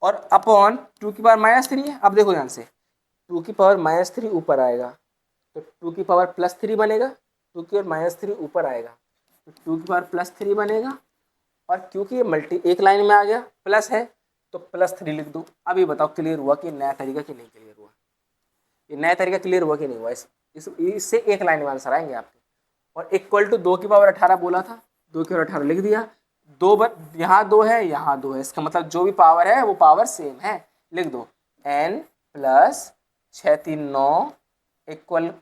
और अपॉन 2 की पावर -3 है। अब देखो ध्यान से, 2 की पावर -3 ऊपर आएगा तो 2 की पावर +3 बनेगा, 2 की पावर -3 ऊपर आएगा तो 2 की पावर +3 बनेगा, और क्योंकि ये एक लाइन में आ गया, प्लस है तो +3 लिख दो। अब ये बताओ क्लियर हुआ कि नया तरीका कि नहीं क्लियर हुआ? ये नया तरीका क्लियर हुआ कि नहीं हुआ? इससे एक लाइन में आंसर आएंगे आपके। और इक्वल टू 2 की पावर 18 बोला था, 2 की पावर 18 लिख दिया। यहाँ 2 है, यहाँ 2 है, इसका मतलब जो भी पावर है वो पावर सेम है। लिख दो n + 6 3 9 इक्वल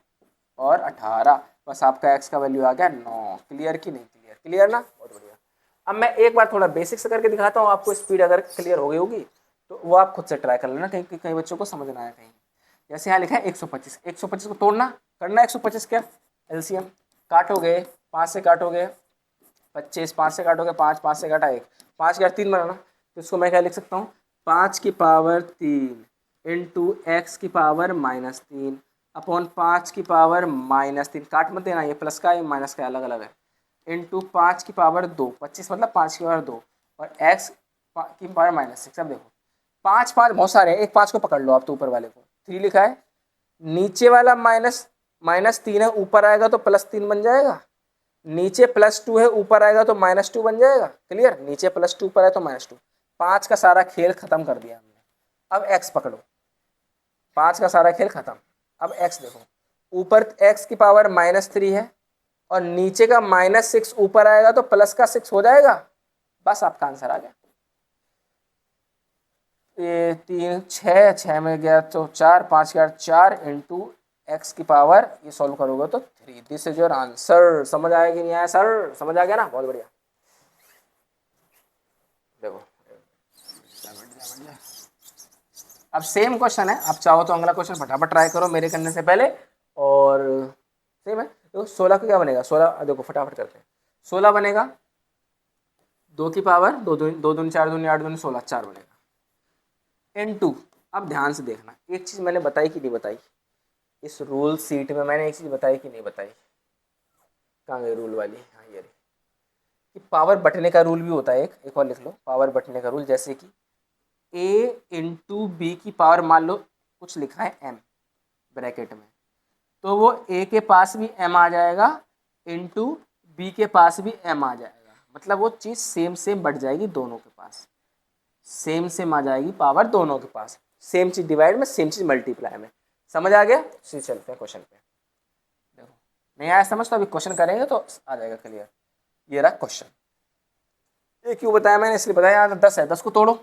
और 18, बस आपका x का वैल्यू आ गया 9। क्लियर कि नहीं क्लियर? क्लियर ना, बहुत बढ़िया। अब मैं एक बार थोड़ा बेसिक से करके दिखाता हूँ आपको, स्पीड अगर क्लियर हो गई होगी तो वो आप खुद से ट्राई कर लेना, कहीं कई बच्चों को समझ ना आया कहीं। जैसे यहाँ लिखा है 125, 125 को तोड़ना करना 125 क्या एलसीएम, काटोगे 5 से काटोगे 25, 5 से काटोगे 5, 5 से काटा 1, 5 का 3 बनाना, तो इसको मैं क्या लिख सकता हूँ 5 की पावर 3 इंटू एक्स की पावर -3 अपॉन 5 की पावर -3, काट मत देना, ये प्लस का ये माइनस का अलग अलग है, इंटू 5 की पावर 2, 25 मतलब 5 की पावर 2 और एक्स की पावर -6। अब देखो 5 5 बहुत सारे हैं, एक 5 को पकड़ लो आप, तो ऊपर वाले को 3 लिखा है, नीचे वाला -3 है, ऊपर आएगा तो +3 बन जाएगा, नीचे +2 है ऊपर आएगा तो -2 बन जाएगा। क्लियर, नीचे +2 ऊपर है तो -2, 5 का सारा खेल खत्म कर दिया हमने। अब x पकड़ो, 5 का सारा खेल खत्म। अब x देखो, ऊपर x की पावर -3 है और नीचे का -6 ऊपर आएगा तो प्लस का 6 हो जाएगा, बस आपका आंसर आ गया। ये 3 6 में गया तो 4, 5 का 4 इंटू एक्स की पावर, ये सॉल्व करोगे तो 3, दिस इज योर आंसर। समझ आया कि नहीं आया सर? समझ आ गया ना, बहुत बढ़िया। देखो अब सेम क्वेश्चन है, आप चाहो तो अगला क्वेश्चन फटाफट ट्राई करो मेरे करने से पहले। और सेम है, देखो 16 का क्या बनेगा, 16 देखो फटाफट करते हैं, 16 बनेगा 2 की पावर 2 दूनी 4 दूनी 8 दूनी 16, 4 बनेगा इनटू। अब ध्यान से देखना, एक चीज़ मैंने बताई कि नहीं बताई, इस रूल सीट में मैंने एक चीज़ बताई कि नहीं बताई, कहाँ गई रूल वाली, हाँ ये कि पावर बटने का रूल भी होता है, एक और लिख लो, पावर बटने का रूल, जैसे कि a इंटू बी की पावर, मान लो कुछ लिखा है m ब्रैकेट में, तो वो a के पास भी m आ जाएगा इंटू बी के पास भी m आ जाएगा, मतलब वो चीज़ सेम सेम बढ़ जाएगी दोनों के पास, सेम सेम आ जाएगी पावर दोनों के पास, सेम चीज़ डिवाइड में सेम चीज़ मल्टीप्लाई में। समझ आ गया? चलिए चलते हैं क्वेश्चन पे। देखो नहीं आया समझ तो अभी क्वेश्चन करेंगे तो आ जाएगा क्लियर। ये रहा क्वेश्चन, ये क्यों बताया मैंने, इसलिए बताया, यहाँ 10 है, 10 को तोड़ो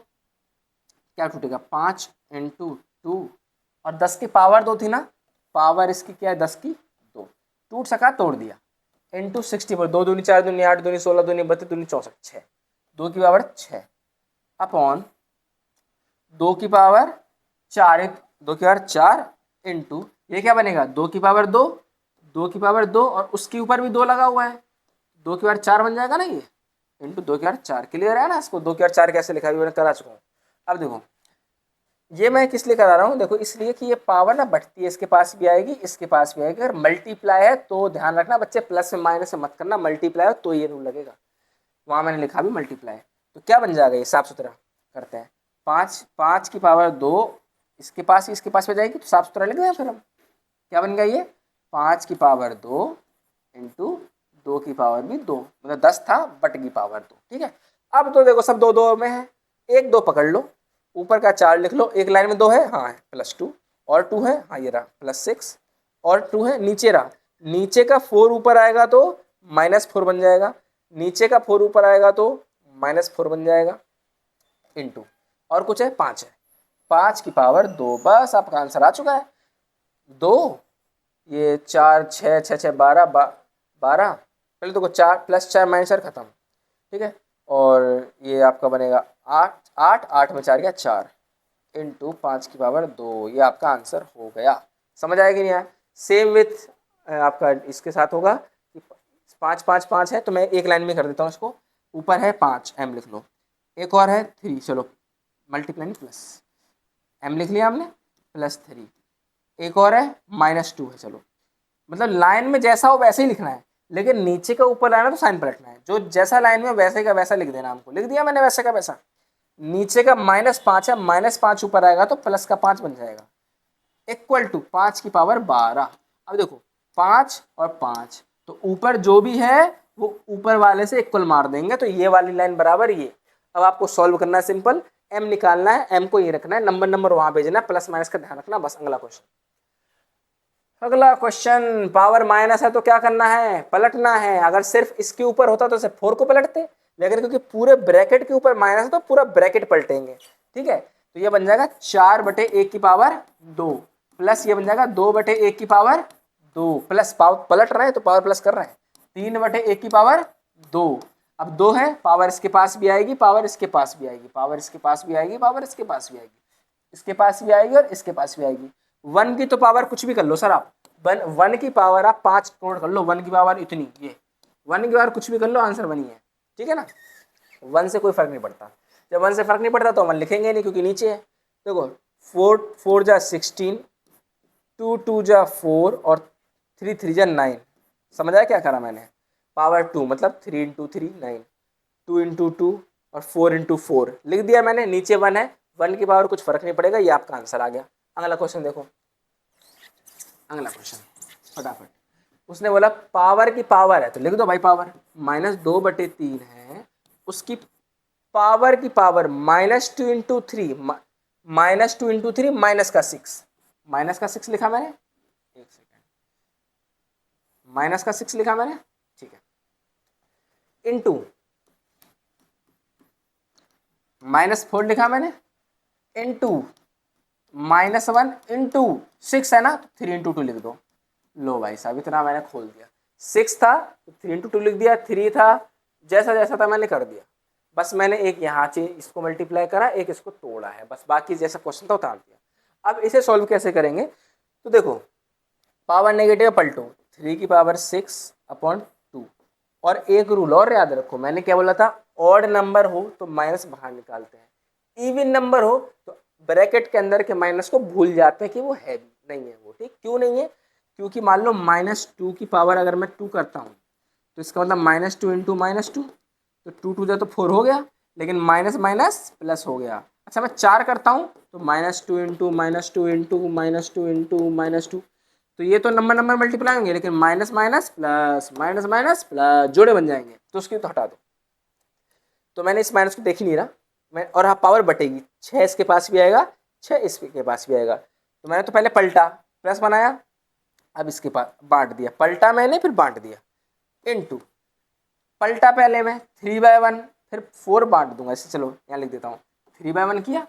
क्या टूटेगा, 5 इंटू 2 और 10 की पावर 2 थी ना, पावर इसकी क्या है 10 की 2, टूट सका तोड़ दिया, इंटू 64, 2 दूनी 4 दूनी 8 दूनी 16 दूनी 32 दूनी 64, 6, 2 की पावर 6 अपॉन 2 की पावर 4, 2 की पावर 4 इंटू ये क्या बनेगा 2 की पावर 2, 2 की पावर 2 और उसके ऊपर भी 2 लगा हुआ है, 2 की पावर 4 बन जाएगा ना ये, इंटू 2 की पावर 4। क्लियर है ना? इसको 2 की पावर 4 कैसे लिखा है मैंने करा चुका हूँ। अब देखो ये मैं किस लिए करा रहा हूँ, देखो इसलिए कि ये पावर ना बढ़ती है, इसके पास भी आएगी इसके पास भी आएगी, अगर मल्टीप्लाई है तो ध्यान रखना बच्चे, प्लस में माइनस में मत करना, मल्टीप्लाई हो तो ये रूल लगेगा, वहाँ मैंने लिखा भी मल्टीप्लाई, तो क्या बन जाएगा ये साफ सुथरा करते हैं, 5 की पावर 2 इसके पास में जाएगी तो साफ सुथरा लिख दें फिर हम, क्या बन गया ये 5 की पावर 2 इंटू 2 की पावर भी 2, मतलब 10 था बट की पावर 2। ठीक है, अब तो देखो सब 2 2 में है, 1 2 पकड़ लो, ऊपर का 4 लिख लो, एक लाइन में 2 है, हाँ है +2 और 2 है, हाँ ये रहा +6 और 2 है, नीचे रहा, नीचे का 4 ऊपर आएगा तो -4 बन जाएगा, नीचे का 4 ऊपर आएगा तो -4 बन जाएगा इंटू और कुछ है 5 है, 5 की पावर 2, बस आपका आंसर आ चुका है 2, ये 4 6 6 6 12 12, पहले तो 4 +4 -4 खत्म। ठीक है, और ये आपका बनेगा 8 8 8 में 4 गया 4 इंटू 5 की पावर 2, ये आपका आंसर हो गया। समझ आएगी नहीं आया? सेम विथ आपका इसके साथ होगा कि 5 5 5 है तो मैं एक लाइन में कर देता हूँ इसको, ऊपर है 5 m लिख लो, एक और है 3, चलो मल्टीप्लाई प्लस m लिख लिया हमने +3, एक और है -2 है, चलो मतलब लाइन में जैसा हो वैसे ही लिखना है, लेकिन नीचे का ऊपर लाना तो साइन पलटना है, जो जैसा लाइन में वैसे का वैसा लिख देना, हमको लिख दिया मैंने वैसे का वैसा, नीचे का -5 है, -5 ऊपर आएगा तो प्लस का 5 बन जाएगा, इक्वल टू 5 की पावर 12। अब देखो 5 और 5 तो ऊपर जो भी है वो ऊपर वाले से इक्वल मार देंगे, तो ये वाली लाइन बराबर ये। अब आपको सॉल्व करना है, सिंपल m निकालना है, m को ये रखना है, नंबर वहां भेजना है, प्लस माइनस का ध्यान रखना, बस। अगला क्वेश्चन पावर माइनस है तो क्या करना है, पलटना है। अगर सिर्फ इसके ऊपर होता तो सिर्फ 4 को पलटते, लेकिन क्योंकि पूरे ब्रैकेट के ऊपर माइनस है तो पूरा ब्रैकेट पलटेंगे। ठीक है, तो ये बन जाएगा 4/1 की पावर 2 प्लस ये बन जाएगा 2/1 की पावर 2 प्लस पावर पलट रहे हैं तो पावर प्लस कर रहे हैं 3/1 की पावर 2। अब 2 है, पावर इसके पास भी आएगी, पावर इसके पास भी आएगी, पावर इसके पास भी आएगी, पावर इसके पास भी आएगी, इसके पास भी आएगी और इसके पास भी आएगी। 1 की तो पावर कुछ भी कर लो सर आप, 1 की पावर आप 5 करोड़ कर लो, 1 की पावर इतनी, ये 1 की पावर कुछ भी कर लो, आंसर 1 ही है, ठीक है ना। 1 से कोई फर्क नहीं पड़ता, जब 1 से फर्क नहीं पड़ता तो 1 लिखेंगे नहीं क्योंकि नीचे है। देखो 4 जा 16, 2 जा 4 और 3 जा 9। समझ आया क्या करा मैंने, पावर 2 मतलब 3 × 3 9, 2 × 2 और 4 × 4 लिख दिया मैंने, नीचे 1 है, 1 की पावर कुछ फर्क नहीं पड़ेगा, ये आपका आंसर आ गया। अगला क्वेश्चन देखो, अगला क्वेश्चन फटाफट। उसने बोला पावर की पावर है तो लिख दो भाई पावर, -2/3 है, उसकी पावर की पावर -2 × 3, -2 × 3 माइनस का 6, माइनस का 6 लिखा मैंने, एक सेकेंड, माइनस का 6 लिखा मैंने, ठीक है, इनटू -4 लिखा मैंने, इनटू -1 इंटू 6 है ना, तो 3 × 2 लिख दो। लो भाई साहब इतना मैंने खोल दिया, 6 था तो 3 × 2 लिख दिया, 3 था जैसा जैसा था मैंने कर दिया, बस मैंने एक यहाँ से इसको मल्टीप्लाई करा, एक इसको तोड़ा है, बस बाकी जैसा क्वेश्चन था उतार दिया। अब इसे सॉल्व कैसे करेंगे, तो देखो पावर नेगेटिव पलटो, 3 की पावर 6/2 और एक रूल और याद रखो, मैंने क्या बोला था, ऑड नंबर हो तो माइनस बाहर निकालते हैं, इवन नंबर हो तो ब्रैकेट के अंदर के माइनस को भूल जाते हैं कि वो है भी नहीं है वो, ठीक क्यों नहीं है, क्योंकि मान लो -2 की पावर अगर मैं 2 करता हूँ तो इसका मतलब -2 × -2, तो 2 2 तो 4 हो गया, लेकिन माइनस माइनस प्लस हो गया। अच्छा मैं 4 करता हूँ तो -2 × -2 तो ये तो नंबर नंबर मल्टीप्लाई होंगे, लेकिन minus minus plus, minus minus plus जोड़े बन जाएंगे, तो उसकी तो हटा दो। तो मैंने इस माइनस को देख ही नहीं रहा मैं, और हाँ पावर बटेगी, 6 इसके पास भी आएगा, 6 इसके पास भी आएगा, तो मैंने तो पहले पलटा प्लस बनाया, अब इसके पास बांट दिया, पलटा मैंने फिर बांट दिया, इनटू पलटा पहले मैं 3/1 फिर 4 बांट दूंगा इसे, चलो यहाँ लिख देता हूँ, 3/1 किया,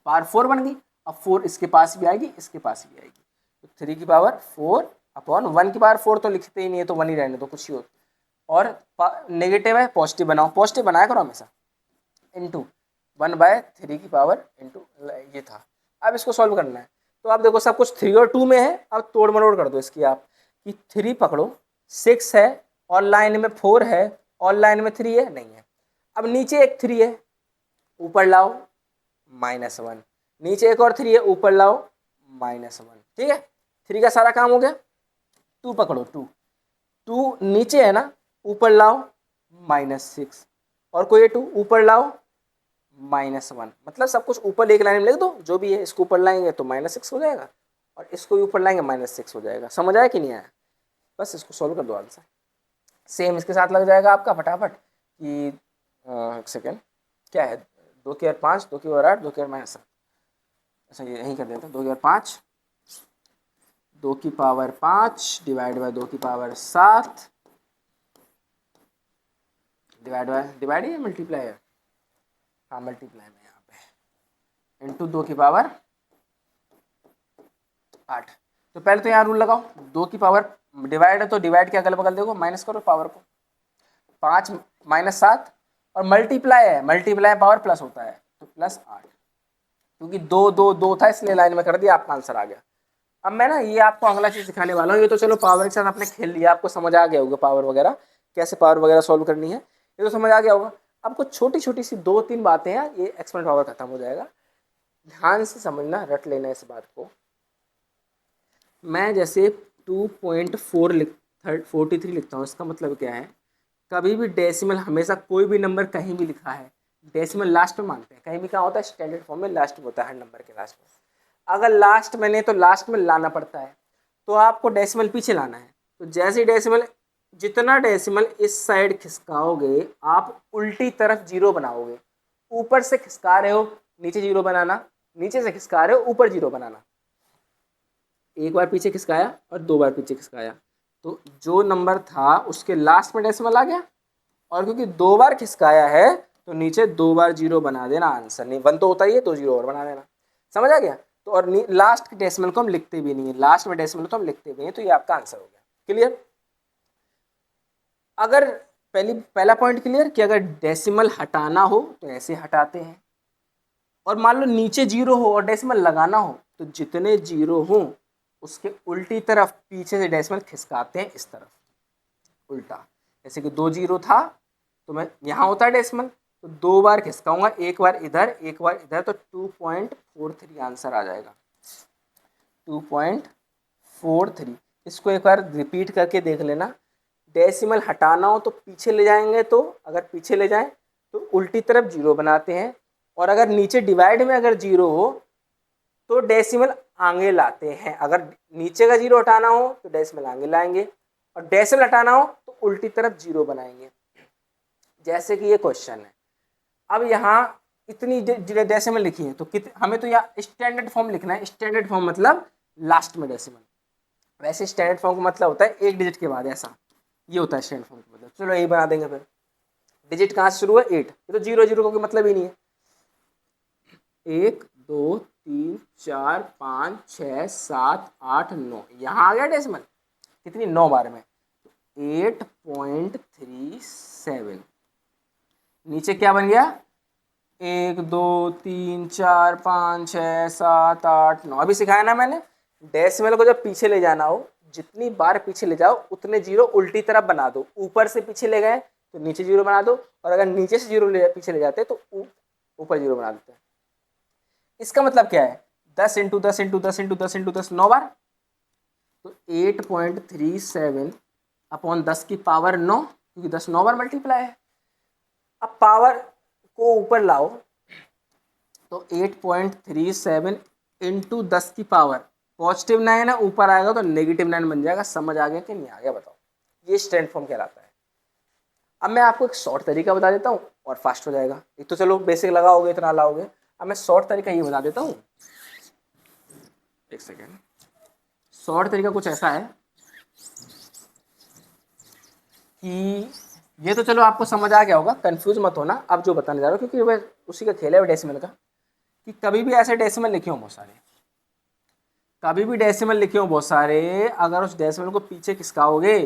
पावर 4 बन गई, अब 4 इसके पास भी आएगी, इसके पास भी आएगी, तो 3 की पावर 4/1 की पावर 4 तो लिखते ही नहीं है तो 1 ही रहने दो, कुछ ही हो, और नेगेटिव है पॉजिटिव बनाओ, पॉजिटिव बनाया करो हमेशा, इंटू 1/3 की पावर इंटू ये था। अब इसको सॉल्व करना है, तो आप देखो सब कुछ 3 और 2 में है, अब तोड़ मरोड़ कर दो इसकी आप, कि 3 पकड़ो, 6 है और लाइन में 4 है और लाइन में 3 है, नहीं है। अब नीचे एक 3 है, ऊपर लाओ -1, नीचे एक और 3 है, ऊपर लाओ -1, ठीक है, 3 का सारा काम हो गया। 2 पकड़ो, 2 नीचे है ना, ऊपर लाओ -6 और कोई 2 ऊपर लाओ -1, मतलब सब कुछ ऊपर एक लाइन में लिख दो, जो भी है इसको ऊपर लाएंगे तो -6 हो जाएगा और इसको भी ऊपर लाएंगे -6 हो जाएगा। समझ आया कि नहीं आया, बस इसको सॉल्व कर दो आंसर। सेम इसके साथ लग जाएगा आपका फटाफट कि एक सेकेंड क्या है, 2 की 5, 2 की 8, 2 की 7, अच्छा ये यहीं कर देते हैं, 2 की 5, 2 की पावर 5 डिवाइड बाय 2 की पावर 7 डिवाइड या मल्टीप्लाई है, हाँ मल्टीप्लाई में यहाँ पे, इंटू 2 की पावर 8। तो पहले तो यहाँ रूल लगाओ, 2 की पावर डिवाइड है तो डिवाइड के अगल बगल देखो माइनस करो पावर को, 5 -7 और मल्टीप्लाई है, मल्टीप्लाई पावर प्लस होता है तो +8, क्योंकि 2 2 2 था इसलिए लाइन में कर दिया, आपका आंसर आ गया। अब मैं ना ये आपको अगला चीज़ सिखाने वाला हूँ, ये तो चलो पावर के साथ आपने खेल लिया, आपको समझ आ गया होगा पावर वगैरह कैसे पावर वगैरह सॉल्व करनी है, ये तो समझ आ गया होगा। अब कुछ छोटी छोटी सी 2-3 बातें हैं, ये एक्सपोनेंट पावर खत्म हो जाएगा, ध्यान से समझना, रट लेना इस बात को। मैं जैसे 2.43 लिखता हूँ, इसका मतलब क्या है, कभी भी डेसिमल हमेशा कोई भी नंबर कहीं भी लिखा है डेसिमल लास्ट में मानते हैं, कहीं भी क्या होता है स्टैंडर्ड फॉर्म में लास्ट में होता है, हर नंबर के लास्ट में, अगर लास्ट में नहीं तो लास्ट में लाना पड़ता है, तो आपको डेसिमल पीछे लाना है। तो जैसे डेसिमल, जितना डेसिमल इस साइड खिसकाओगे आप उल्टी तरफ 0 बनाओगे, ऊपर से खिसका रहे हो नीचे 0 बनाना, नीचे से खिसका रहे हो ऊपर 0 बनाना, एक बार पीछे खिसकाया और 2 बार पीछे खिसकाया, तो जो नंबर था उसके लास्ट में डेसिमल आ गया, और क्योंकि 2 बार खिसकाया है तो नीचे 2 बार 0 बना देना, आंसर नहीं 1 तो होता ही है, 2 0 और बना देना। समझ आ गया। तो और लास्ट के डेसिमल को हम लिखते भी नहीं है, लास्ट में डेसिमल तो हम लिखते भी हैं, तो ये आपका आंसर हो गया। क्लियर? अगर पहला पॉइंट क्लियर कि अगर डेसिमल हटाना हो तो ऐसे हटाते हैं, और मान लो नीचे जीरो हो और डेसिमल लगाना हो तो जितने जीरो हो उसके उल्टी तरफ पीछे से डेसिमल खिसकाते हैं इस तरफ उल्टा। जैसे कि 2 जीरो था तो मैं यहाँ होता है डेसिमल, तो 2 बार खिसकाऊंगा, एक बार इधर एक बार इधर, तो 2.43 आंसर आ जाएगा। 2.43। इसको एक बार रिपीट करके देख लेना। डेसिमल हटाना हो तो पीछे ले जाएंगे, तो अगर पीछे ले जाएं तो उल्टी तरफ जीरो बनाते हैं, और अगर नीचे डिवाइड में अगर जीरो हो तो डेसिमल आगे लाते हैं। अगर नीचे का जीरो हटाना हो तो डेसिमल आगे लाएंगे, और डेसिमल हटाना हो तो उल्टी तरफ जीरो बनाएंगे। जैसे कि ये क्वेश्चन है, अब यहाँ इतनी डेसिमल लिखी है तो हमें तो यहाँ स्टैंडर्ड फॉर्म लिखना है। स्टैंडर्ड फॉर्म मतलब लास्ट में डेसिमल। वैसे स्टैंडर्ड फॉर्म का मतलब होता है एक डिजिट के बाद, ऐसा ये होता है स्टैंडर्ड फॉर्म का मतलब। चलो यही बना देंगे फिर। डिजिट कहाँ से शुरू है? 8। ये तो जीरो जीरो का कोई मतलब ही नहीं है। 1 2 3 4 5 6 7 8 9, यहाँ आ गया डेसिमल कितनी? 9 बार में, 8.37। नीचे क्या बन गया? 1 2 3 4 5 6 7 8 9। अभी सिखाया ना मैंने, डेसिमल को जब पीछे ले जाना हो जितनी बार पीछे ले जाओ उतने जीरो उल्टी तरफ बना दो। ऊपर से पीछे ले गए तो नीचे जीरो बना दो, और अगर नीचे से जीरो पीछे ले जाते तो ऊपर जीरो बना देते हैं। इसका मतलब क्या है? 10 इंटू 10 इंटू 10 इंटू 10 इंटू 10, 9 बार, तो 8.37 अपॉन 10 की पावर 9, क्योंकि 10 9 बार मल्टीप्लाई है। अब पावर को ऊपर लाओ तो 8.37 इंटू 10 की पावर पॉजिटिव 9 है, ऊपर आएगा तो नेगेटिव 9 बन जाएगा। समझ आ गया कि नहीं आ गया बताओ? ये स्टैंडर्ड फॉर्म कहलाता है। अब मैं आपको एक शॉर्ट तरीका बता देता हूँ और फास्ट हो जाएगा। एक तो चलो बेसिक लगाओगे, इतना लाओगे, अब मैं शॉर्ट तरीका ये बता देता हूँ। एक सेकेंड। शॉर्ट तरीका कुछ ऐसा है कि ये तो चलो आपको समझ आ गया होगा, कंफ्यूज मत होना अब जो बताने जा रहा हूँ, क्योंकि वह उसी का खेल है डेसिमल का। कि कभी भी ऐसे डेसिमल लिखे हो बहुत सारे, कभी भी डेसिमल लिखे हो बहुत सारे, अगर उस डेसिमल को पीछे खिसकाओगे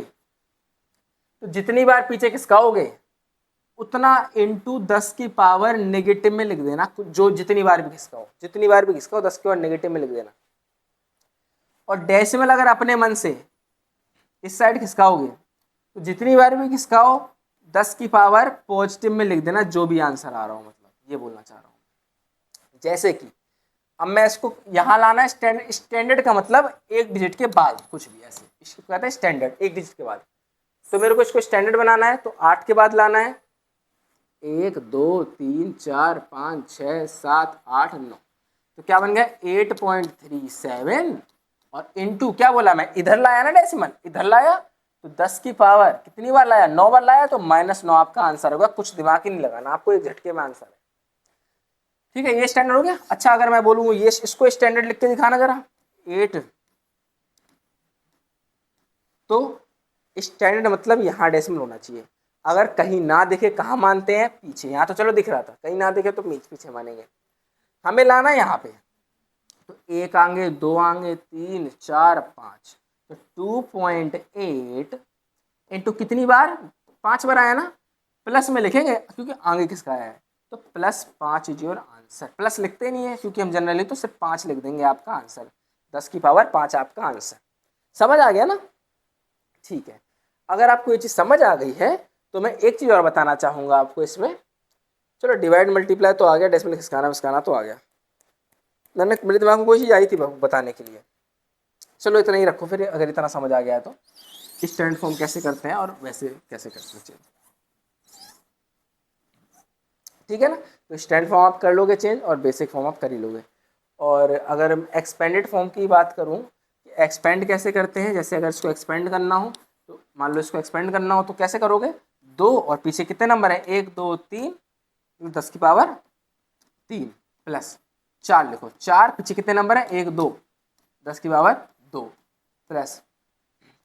तो जितनी बार पीछे खिसकाओगे उतना इंटू 10 की पावर नेगेटिव में लिख देना। जो जितनी बार भी खिसकाओ, जितनी बार भी खिसकाओ 10 की पावर नेगेटिव में लिख देना। और डेसिमल अगर अपने मन से इस साइड खिसकाओगे तो जितनी बार भी खिसकाओ 10 की पावर पॉजिटिव में लिख देना, जो भी आंसर आ रहा हो, मतलब ये बोलना चाह रहा हूँ। जैसे कि अब मैं इसको यहाँ लाना है, स्टैंडर्ड का मतलब एक डिजिट के बाद कुछ भी, ऐसे इसको कहते हैं स्टैंडर्ड, एक डिजिट के बाद। तो मेरे को इसको स्टैंडर्ड बनाना है तो 8 के बाद लाना है, 1 2 3 4 5 6 7 8 9, तो क्या बन गया? 8.37, और इंटू क्या बोला मैं? इधर लाया ना डेसिमल, इधर लाया तो 10 की पावर कितनी बार लाया? 9 बार लाया, तो -9 आपका आंसर होगा। कुछ दिमाग ही नहीं लगाना आपको, एक झटके में आंसर है। ठीक है, ये स्टैंडर्ड हो गया। अच्छा, अगर मैं बोलूँ ये, इसको स्टैंडर्ड लिख के दिखाना जरा, 8, तो स्टैंडर्ड मतलब यहाँ डेसिमल होना चाहिए। अगर कहीं ना दिखे, कहाँ मानते हैं? पीछे। यहाँ तो चलो दिख रहा था, कहीं ना दिखे तो पीछे मानेंगे। हमें लाना है यहाँ पे, तो 1 आएंगे, 2 आएंगे, 3 4 5, तो 2.8 इंटू कितनी बार? 5 बार आया ना, प्लस में लिखेंगे क्योंकि आगे किसका आया है, तो +5 इज योर आंसर। प्लस लिखते नहीं है क्योंकि हम जनरली तो सिर्फ 5 लिख देंगे आपका आंसर। 10 की पावर 5 आपका आंसर। समझ आ गया ना? ठीक है, अगर आपको ये चीज़ समझ आ गई है तो मैं एक चीज़ और बताना चाहूँगा आपको इसमें। चलो डिवाइड मल्टीप्लाई तो आ गया, डेसिमल खिसकाना तो आ गया। मैंने, मेरे दिमाग में कोई चीज़ आई थी बताने के लिए। चलो इतना ही रखो फिर, अगर इतना समझ आ गया है तो स्टैंडर्ड फॉर्म कैसे करते हैं और वैसे कैसे करते हैं। ठीक है ना? तो स्टैंडर्ड फॉर्म आप कर लोगे चेंज, और बेसिक फॉर्म आप कर ही लोगे। और अगर एक्सपेंडेड फॉर्म की बात करूँ, एक्सपेंड कैसे करते हैं, जैसे अगर इसको एक्सपेंड करना हो तो मान लो इसको एक्सपेंड करना हो तो कैसे करोगे? 2 और पीछे कितने नंबर है? 1 2 3, 10 की पावर 3 प्लस 4 लिखो, 4 पीछे कितने नंबर है? 1 2, 10 की पावर 2 प्लस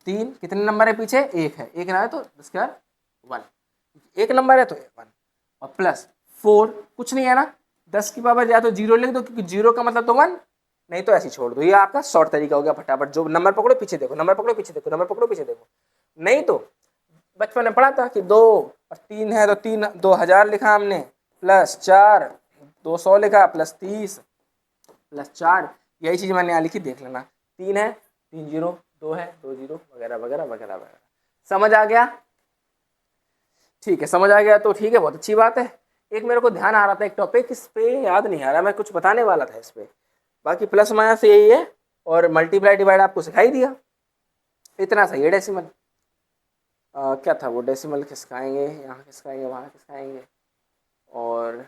3 कितने नंबर है पीछे? 1 है, 1 ना है तो 10 की पावर 1, 1 नंबर है तो 1, और प्लस 4 कुछ नहीं है ना, 10 की पावर या तो 0 लिख दो क्योंकि 0 का मतलब तो 1, नहीं तो ऐसे ही छोड़ दो। ये आपका शॉर्ट तरीका हो गया, फटाफट जो नंबर पकड़ो पीछे देखो, नंबर पकड़ो पीछे देखो, नंबर पकड़ो पीछे देखो। नहीं तो बचपन में पढ़ा था कि 2 और 3 है तो 3 2000 लिखा हमने, प्लस 4 200 लिखा, प्लस 30 प्लस 4, यही चीज़ मैंने यहाँ लिखी, देख लेना। 3 है 3 जीरो, 2 है 2 जीरो, वगैरह वगैरह वगैरह वगैरह। समझ आ गया? ठीक है, समझ आ गया तो ठीक है, बहुत अच्छी बात है। एक मेरे को ध्यान आ रहा था एक टॉपिक, इस पे याद नहीं आ रहा, मैं कुछ बताने वाला था इस पे। बाकी प्लस माइनस यही है, और मल्टीप्लाई डिवाइड आपको सिखाई दिया, इतना सही है। डेसिमल क्या था वो, डेसिमल खिसकाएंगे, यहाँ खिसकाएंगे, वहाँ खिसकाएंगे, और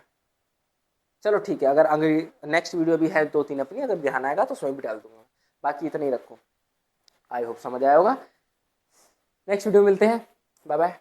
चलो ठीक है। अगर अगली नेक्स्ट वीडियो भी है 2-3 अपनी, अगर ध्यान आएगा तो उसमें भी डाल दूंगा। बाकी इतना ही रखो, आई होप समझ आया होगा। नेक्स्ट वीडियो मिलते हैं, बाय बाय।